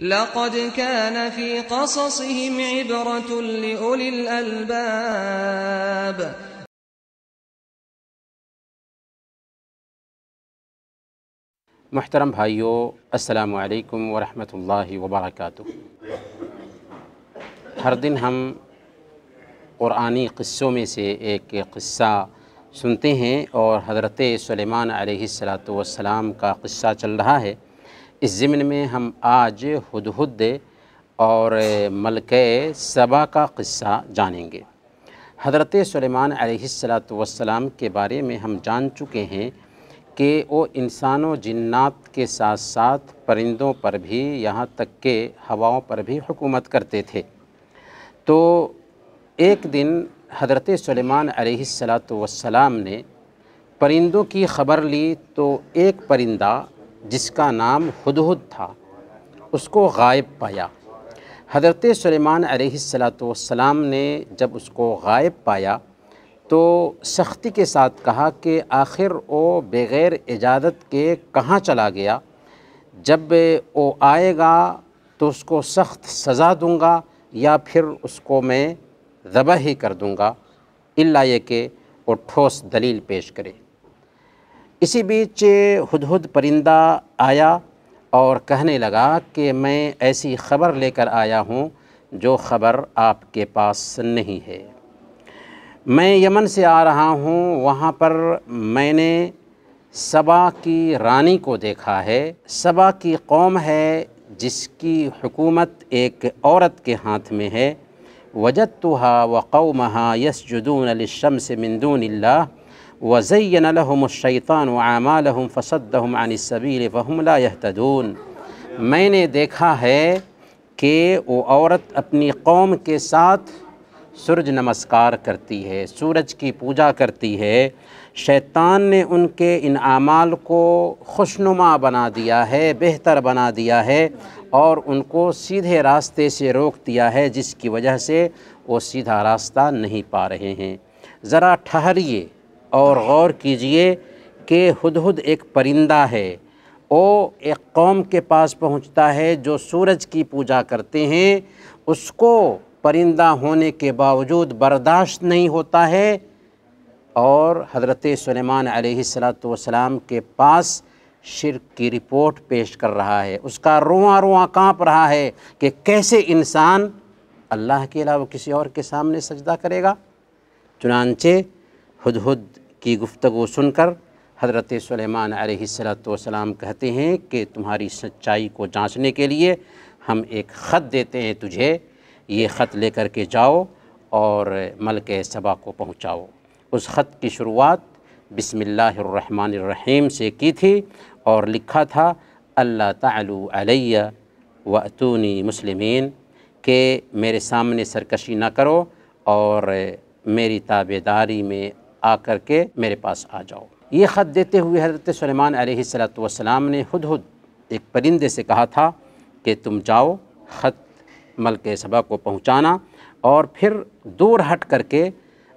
لقد كان في قصصهم عبرة لأولي الألباب. محترم بھائیو، السلام علیکم ورحمۃ اللہ وبرکاتہ۔ ہر دن ہم قرآنی قصوں میں سے ایک قصہ سنتے ہیں اور حضرت سلیمان علیہ السلام کا قصہ چل رہا ہے۔ اس ضمن میں ہم آج ہدہد اور ملکہ سبا کا قصہ جانیں گے۔ حضرت سلیمان علیہ السلام کے بارے میں ہم جان چکے ہیں کہ وہ انسانوں جنات کے ساتھ ساتھ پرندوں پر بھی، یہاں تک کہ ہواؤں پر بھی حکومت کرتے تھے۔ تو ایک دن حضرت سلیمان علیہ السلام نے پرندوں کی خبر لی تو ایک پرندہ جس کا نام ہدہد تھا اس کو غائب پایا۔ حضرت سلیمان علیہ السلام نے جب اس کو غائب پایا تو سختی کے ساتھ کہا کہ آخر وہ بغیر اجازت کے کہاں چلا گیا؟ جب وہ آئے گا تو اس کو سخت سزا دوں گا یا پھر اس کو میں ذبح ہی کر دوں گا، الا یہ کہ وہ ٹھوس دلیل پیش کرے۔ اسی بیچ ہدہد پرندہ آیا اور کہنے لگا کہ میں ایسی خبر لے کر آیا ہوں جو خبر آپ کے پاس نہیں ہے۔ میں یمن سے آ رہا ہوں، وہاں پر میں نے سبا کی رانی کو دیکھا ہے۔ سبا کی قوم ہے جس کی حکومت ایک عورت کے ہاتھ میں ہے۔ وجدتها وقومها يسجدون للشمس من دون الله وزين لهم الشيطان اعمالهم فصدهم عن السبيل فهم لا يهتدون۔ میں نے دیکھا ہے کہ وہ عورت اپنی قوم کے ساتھ سورج نمسکار کرتی ہے، سورج کی پوجا کرتی ہے۔ شیطان نے ان کے ان اعمال کو خوشنما بنا دیا ہے، بہتر بنا دیا ہے اور ان کو سیدھے راستے سے روک دیا ہے، جس کی وجہ سے وہ سیدھا راستہ نہیں پا رہے ہیں۔ ذرا ٹھہریے اور غور کیجئے کہ ہدہد ایک پرندہ ہے، وہ ایک قوم کے پاس پہنچتا ہے جو سورج کی پوجا کرتے ہیں، اس کو پرندہ ہونے کے باوجود برداشت نہیں ہوتا ہے اور حضرت سلیمان علیہ السلام کے پاس شرک کی رپورٹ پیش کر رہا ہے۔ اس کا رواں رواں کانپ رہا ہے کہ کیسے انسان اللہ کے علاوہ کسی اور کے سامنے سجدہ کرے گا۔ چنانچہ ہدہد کی گفتگو سن کر حضرت سلیمان علیہ السلام کہتے ہیں کہ تمہاری سچائی کو جانچنے کے لیے ہم ایک خط دیتے ہیں تجھے، یہ خط لے کر کے جاؤ اور ملکہ سبا کو پہنچاؤ۔ اس خط کی شروعات بسم اللہ الرحمن الرحیم سے کی تھی اور لکھا تھا اللہ تعلوا علی واتونی مسلمین، کہ میرے سامنے سرکشی نہ کرو اور میری تابعداری میں آ کر کے میرے پاس آ جاؤ۔ یہ خط دیتے ہوئے حضرت سلیمان علیہ السلام نے ہدہد ایک پرندے سے کہا تھا کہ تم جاؤ، خط ملکہ سبا کو پہنچانا اور پھر دور ہٹ کر کے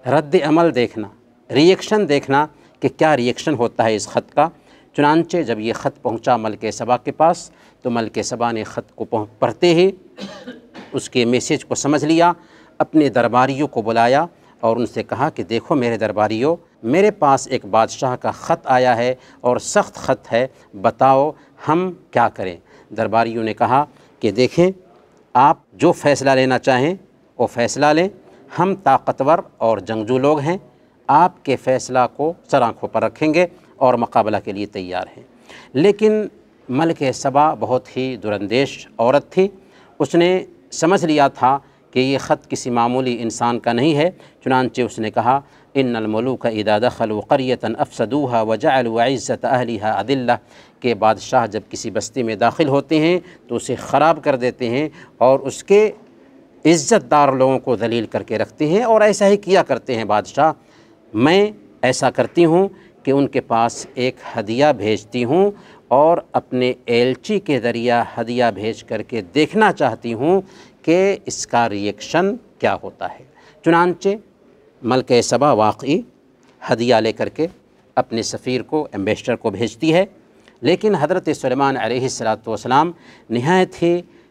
رد عمل دیکھنا، ریئیکشن دیکھنا کہ کیا ریئیکشن ہوتا ہے اس خط کا۔ چنانچہ جب یہ خط پہنچا ملکہ سبا کے پاس تو ملکہ سبا نے خط کو پڑھتے ہی اس کے میسیج کو سمجھ لیا، اپنے درباریوں کو بلایا اور ان سے کہا کہ دیکھو میرے درباریوں، میرے پاس ایک بادشاہ کا خط آیا ہے اور سخت خط ہے، بتاؤ ہم کیا کریں۔ درباریوں نے کہا کہ دیکھیں، آپ جو فیصلہ لینا چاہیں وہ فیصلہ لیں، ہم طاقتور اور جنگجو لوگ ہیں، آپ کے فیصلہ کو سر آنکھوں پر رکھیں گے اور مقابلہ کے لیے تیار ہیں۔ لیکن ملکہ سبا بہت ہی دراندیش عورت تھی، اس نے سمجھ لیا تھا کہ یہ خط کسی معمولی انسان کا نہیں ہے۔ چنانچہ اس نے کہا ان الملوک اذا دخلوا قریۃ افسدوها وجعلوا عزت اہلها اذلہ، کہ بادشاہ جب کسی بستی میں داخل ہوتے ہیں تو اسے خراب کر دیتے ہیں اور اس کے عزت دار لوگوں کو ذلیل کر کے رکھتے ہیں، اور ایسا ہی کیا کرتے ہیں بادشاہ۔ میں ایسا کرتی ہوں کہ ان کے پاس ایک ہدیہ بھیجتی ہوں اور اپنے ایلچی کے ذریعہ ہدیہ بھیج کر کے دیکھنا چاہتی ہوں کہ اس کا ریئیکشن کیا ہوتا ہے۔ چنانچہ ملکہ سبا واقعی ہدیہ لے کر کے اپنے سفیر کو، ایمبیسڈر کو بھیجتی ہے، لیکن حضرت سلیمان علیہ السلام نہایت ہی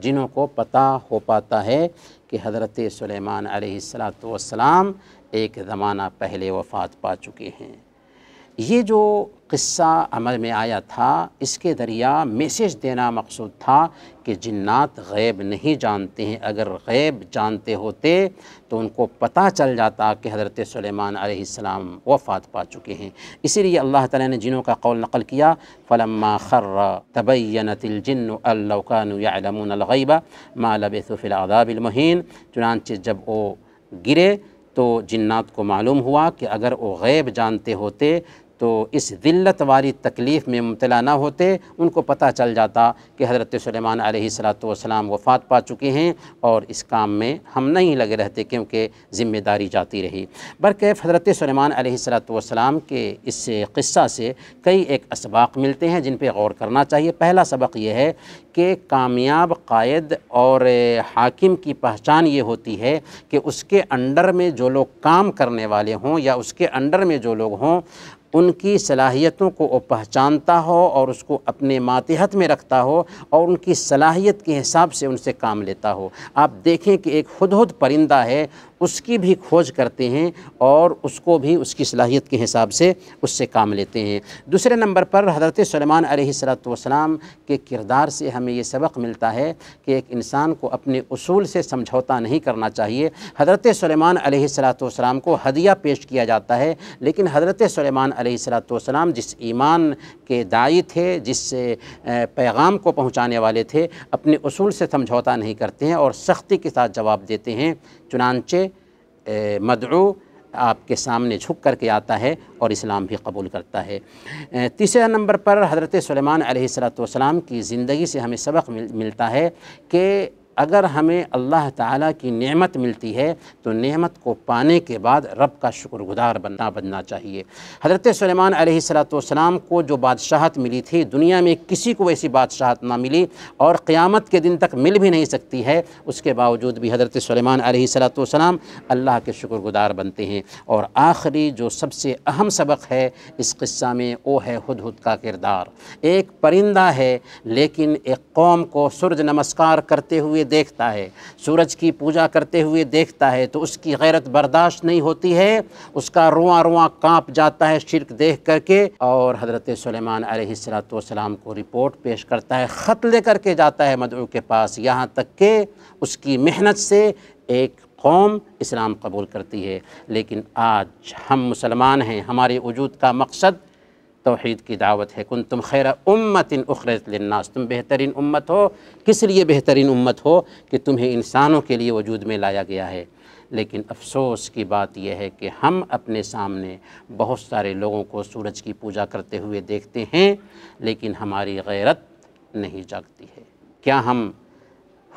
جنہوں کو پتہ ہو پاتا ہے کہ حضرت سلیمان علیہ السلام ایک زمانہ پہلے وفات پا چکے ہیں۔ یہ جو قصہ عمل میں آیا تھا، اس کے ذریعہ میسیج دینا مقصود تھا کہ جنات غیب نہیں جانتے ہیں، اگر غیب جانتے ہوتے تو ان کو پتہ چل جاتا کہ حضرت سلیمان علیہ السلام وفات پا چکے ہیں۔ اسی لیے اللہ تعالیٰ نے جنوں کا قول نقل کیا، فلما خر تبینت الجن ان لو كانوا يعلمون الغیب ما لبثوا فی العذاب المہین، چنانچہ جب وہ گرے تو جنات کو معلوم ہوا کہ اگر وہ غیب جانتے ہوتے تو اس ذلت والی تکلیف میں مبتلا نہ ہوتے، ان کو پتہ چل جاتا کہ حضرت سلیمان علیہ السلام وفات پا چکے ہیں اور اس کام میں ہم نہیں لگے رہتے، کیونکہ ذمہ داری جاتی رہی۔ برکیف حضرت سلیمان علیہ السلام کے اس قصہ سے کئی ایک اسباق ملتے ہیں جن پہ غور کرنا چاہیے۔ پہلا سبق یہ ہے کہ کامیاب قائد اور حاکم کی پہچان یہ ہوتی ہے کہ اس کے انڈر میں جو لوگ کام کرنے والے ہوں یا اس کے انڈر میں جو لوگ ہوں، ان کی صلاحیتوں کو وہ پہچانتا ہو اور اس کو اپنے ماتحت میں رکھتا ہو اور ان کی صلاحیت کے حساب سے ان سے کام لیتا ہو۔ آپ دیکھیں کہ ایک ہدہد پرندہ ہے، اس کی بھی کھوج کرتے ہیں اور اس کو بھی اس کی صلاحیت کے حساب سے اس سے کام لیتے ہیں۔ دوسرے نمبر پر حضرت سلیمان علیہ السلام کے کردار سے ہمیں یہ سبق ملتا ہے کہ ایک انسان کو اپنے اصول سے سمجھوتا نہیں کرنا چاہیے۔ حضرت سلیمان علیہ السلام کو ہدیہ پیش کیا جاتا ہے، لیکن حضرت سلیمان علیہ السلام جس ایمان کے داعی تھے، جس پیغام کو پہنچانے والے تھے، اپنے اصول سے سمجھوتا نہیں کرتے ہیں اور سختی کے ساتھ جواب دیتے ہیں۔ چنانچہ مدعو آپ کے سامنے جھک کر کے آتا ہے اور اسلام بھی قبول کرتا ہے۔ تیسرے نمبر پر حضرت سلیمان علیہ السلام کی زندگی سے ہمیں سبق ملتا ہے کہ اگر ہمیں اللہ تعالیٰ کی نعمت ملتی ہے تو نعمت کو پانے کے بعد رب کا شکر گزار بننا چاہیے۔ حضرت سلیمان علیہ السلام کو جو بادشاہت ملی تھی، دنیا میں کسی کو ایسی بادشاہت نہ ملی اور قیامت کے دن تک مل بھی نہیں سکتی ہے، اس کے باوجود بھی حضرت سلیمان علیہ السلام اللہ کے شکر گزار بنتے ہیں۔ اور آخری جو سب سے اہم سبق ہے اس قصہ میں، وہ ہے ہدہد کا کردار۔ ایک پرندہ ہے لیکن ایک قوم کو سورج نمسکار کرتے ہوئے دیکھتا ہے، سورج کی پوجا کرتے ہوئے دیکھتا ہے تو اس کی غیرت برداشت نہیں ہوتی ہے، اس کا رواں رواں کانپ جاتا ہے شرک دیکھ کر کے، اور حضرت سلیمان علیہ السلام کو رپورٹ پیش کرتا ہے، خط لے کر کے جاتا ہے مدعو کے پاس، یہاں تک کہ اس کی محنت سے ایک قوم اسلام قبول کرتی ہے۔ لیکن آج ہم مسلمان ہیں، ہمارے وجود کا مقصد توحید کی دعوت ہے۔ کنتم خیر امت اخرجت للناس، تم بہترین امت ہو۔ کس لیے بہترین امت ہو؟ کہ تمہیں انسانوں کے لیے وجود میں لایا گیا ہے۔ لیکن افسوس کی بات یہ ہے کہ ہم اپنے سامنے بہت سارے لوگوں کو سورج کی پوجا کرتے ہوئے دیکھتے ہیں، لیکن ہماری غیرت نہیں جاگتی ہے۔ کیا ہم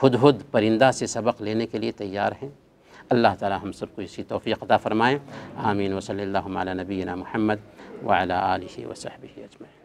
ہدہد پرندہ سے سبق لینے کے لیے تیار ہیں؟ اللہ تعالی ہم سب کو اسی توفیق عطا فرمائیں۔ آمین۔ وصلی اللہ علی نبینا محمد وعلی آلہ وصحبہ اجمعین۔